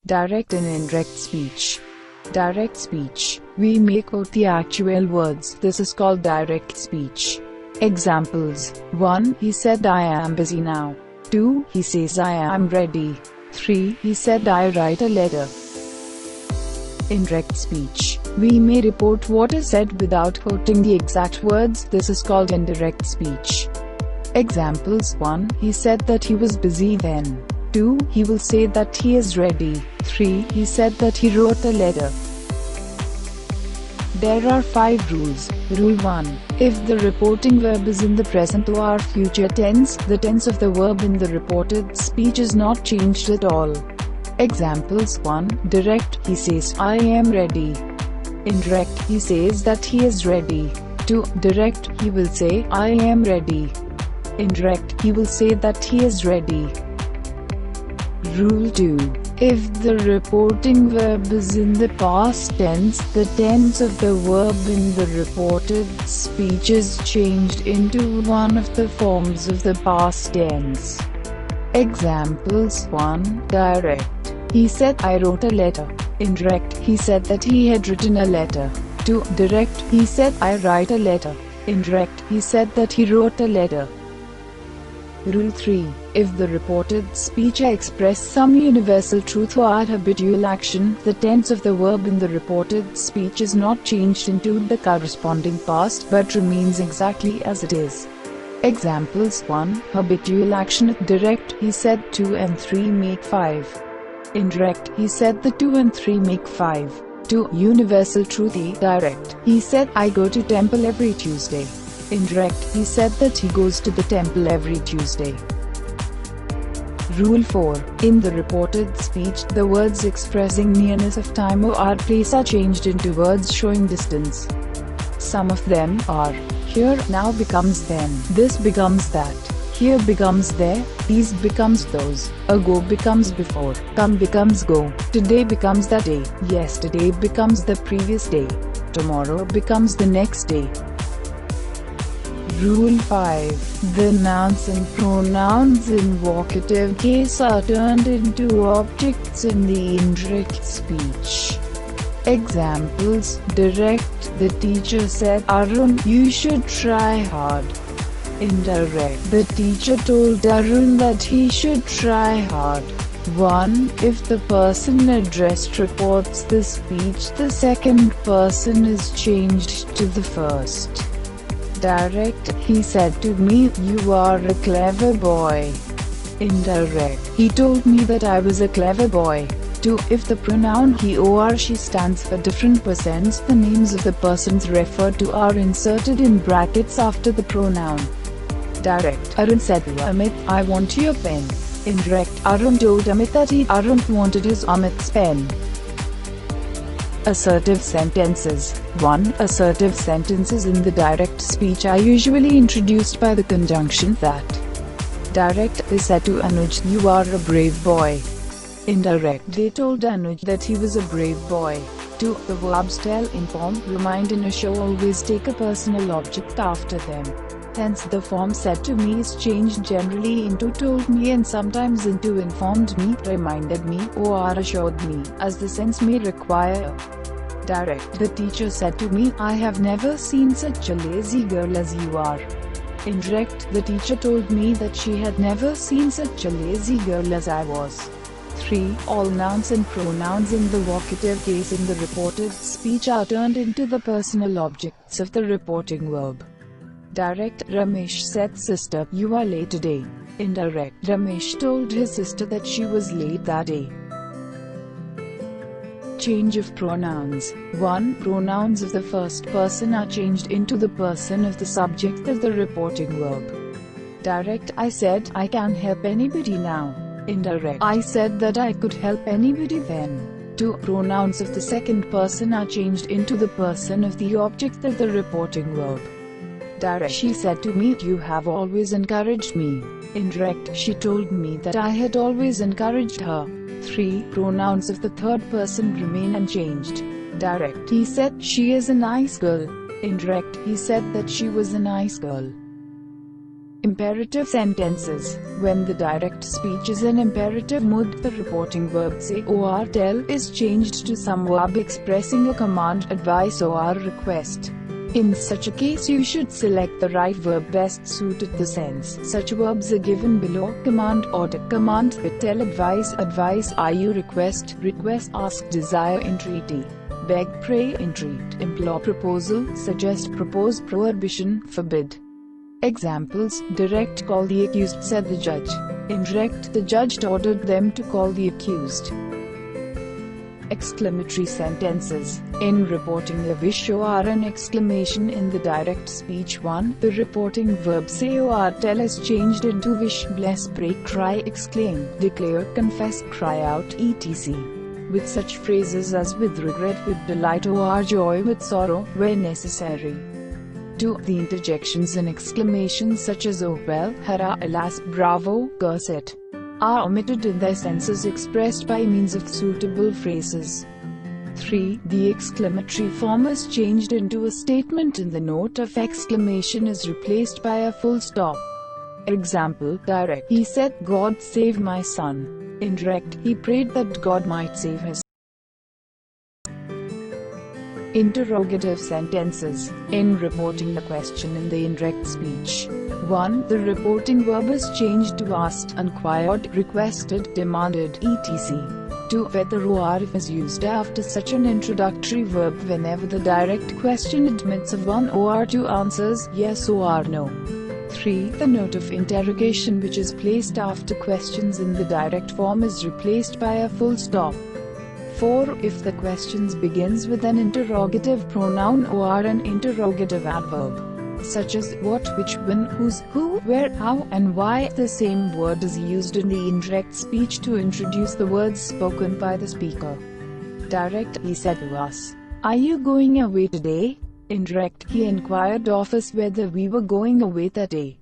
Direct and indirect speech. Direct speech. We make out the actual words. This is called direct speech. Examples. 1. He said I am busy now. 2. He says I am ready. 3. He said I write a letter. Indirect speech. We may report what is said without quoting the exact words. This is called indirect speech. Examples. 1. He said that he was busy then. 2. He will say that he is ready. 3. He said that he wrote a letter. There are 5 rules. Rule 1. If the reporting verb is in the present or future tense, the tense of the verb in the reported speech is not changed at all. Examples. 1. Direct, he says, I am ready. Indirect, he says that he is ready. 2. Direct, he will say, I am ready. Indirect, he will say that he is ready. Rule 2. If the reporting verb is in the past tense, the tense of the verb in the reported speech is changed into one of the forms of the past tense. Examples. 1. Direct. He said I wrote a letter. Indirect, he said that he had written a letter. 2. Direct, he said I write a letter. Indirect, he said that he wrote a letter. Rule 3. If the reported speech express some universal truth or habitual action, the tense of the verb in the reported speech is not changed into the corresponding past, but remains exactly as it is. Examples. 1. Habitual action. Direct, he said 2 and 3 make 5. Indirect, he said the 2 and 3 make 5. 2. Universal truth. Direct, he said I go to temple every Tuesday. Indirect, he said that he goes to the temple every Tuesday. Rule 4. In the reported speech, the words expressing nearness of time or place are changed into words showing distance. Some of them are: here now becomes then, this becomes that, here becomes there, these becomes those, ago becomes before, come becomes go, today becomes that day, yesterday becomes the previous day, tomorrow becomes the next day. Rule 5. The nouns and pronouns in vocative case are turned into objects in the indirect speech. Examples. Direct, the teacher said, Arun, you should try hard. Indirect, the teacher told Arun that he should try hard. 1. If the person addressed reports the speech, the second person is changed to the first. Direct, he said to me, you are a clever boy. Indirect, he told me that I was a clever boy. 2. If the pronoun he or she stands for different persons, the names of the persons referred to are inserted in brackets after the pronoun. Direct, Arun said to Amit, I want your pen. Indirect, Arun told Amit that Arun wanted his Amit's pen. Assertive sentences. 1. Assertive sentences in the direct speech are usually introduced by the conjunction that. Direct, they said to Anuj, you are a brave boy. Indirect, they told Anuj that he was a brave boy. 2. The verbs tell, inform, remind and assure always take a personal object after them. Hence the form said to me is changed generally into told me and sometimes into informed me, reminded me, or assured me, as the sense may require. Direct, the teacher said to me, I have never seen such a lazy girl as you are. Indirect, the teacher told me that she had never seen such a lazy girl as I was. 3. All nouns and pronouns in the vocative case in the reported speech are turned into the personal objects of the reporting verb. Direct, Ramesh said, sister, you are late today. Indirect, Ramesh told his sister that she was late that day. Change of pronouns. 1. Pronouns of the first person are changed into the person of the subject of the reporting verb. Direct, I said, I can help anybody now. Indirect, I said that I could help anybody then. 2. Pronouns of the second person are changed into the person of the object of the reporting verb. Direct, she said to me, you have always encouraged me. Indirect, she told me that I had always encouraged her. 3. Pronouns of the third person remain unchanged. Direct, he said, she is a nice girl. Indirect, he said that she was a nice girl. Imperative sentences. When the direct speech is in imperative mood, the reporting verb say or tell is changed to some verb expressing a command, advice or request. In such a case, you should select the right verb best suited the sense. Such verbs are given below: command, order, command, tell, advise, advice, are you, request, request, ask, desire, entreaty, beg, pray, entreat, implore, proposal, suggest, propose, prohibition, forbid. Examples: direct, call the accused, said the judge. Indirect, the judge ordered them to call the accused. Exclamatory sentences. In reporting a wish or an exclamation in the direct speech 1, the reporting verb say or tell is changed into wish, bless, pray, cry, exclaim, declare, confess, cry out, etc. With such phrases as with regret, with delight or joy, with sorrow, where necessary. 2. The interjections and exclamations such as oh well, hurrah, alas, bravo, curse it, are omitted in their senses expressed by means of suitable phrases. 3. The exclamatory form is changed into a statement and the note of exclamation is replaced by a full stop. Example: direct, he said, God save my son. Indirect, he prayed that God might save his. Interrogative sentences. In reporting the question in the indirect speech 1, the reporting verb is changed to asked, inquired, requested, demanded, etc. 2. Whether or if is used after such an introductory verb whenever the direct question admits of one or two answers, yes or no. 3. The note of interrogation which is placed after questions in the direct form is replaced by a full stop. 4. If the questions begins with an interrogative pronoun or an interrogative adverb, such as what, which, when, whose, who, where, how, and why, the same word is used in the indirect speech to introduce the words spoken by the speaker. Direct, he said to us, are you going away today? Indirect, he inquired of us whether we were going away that day.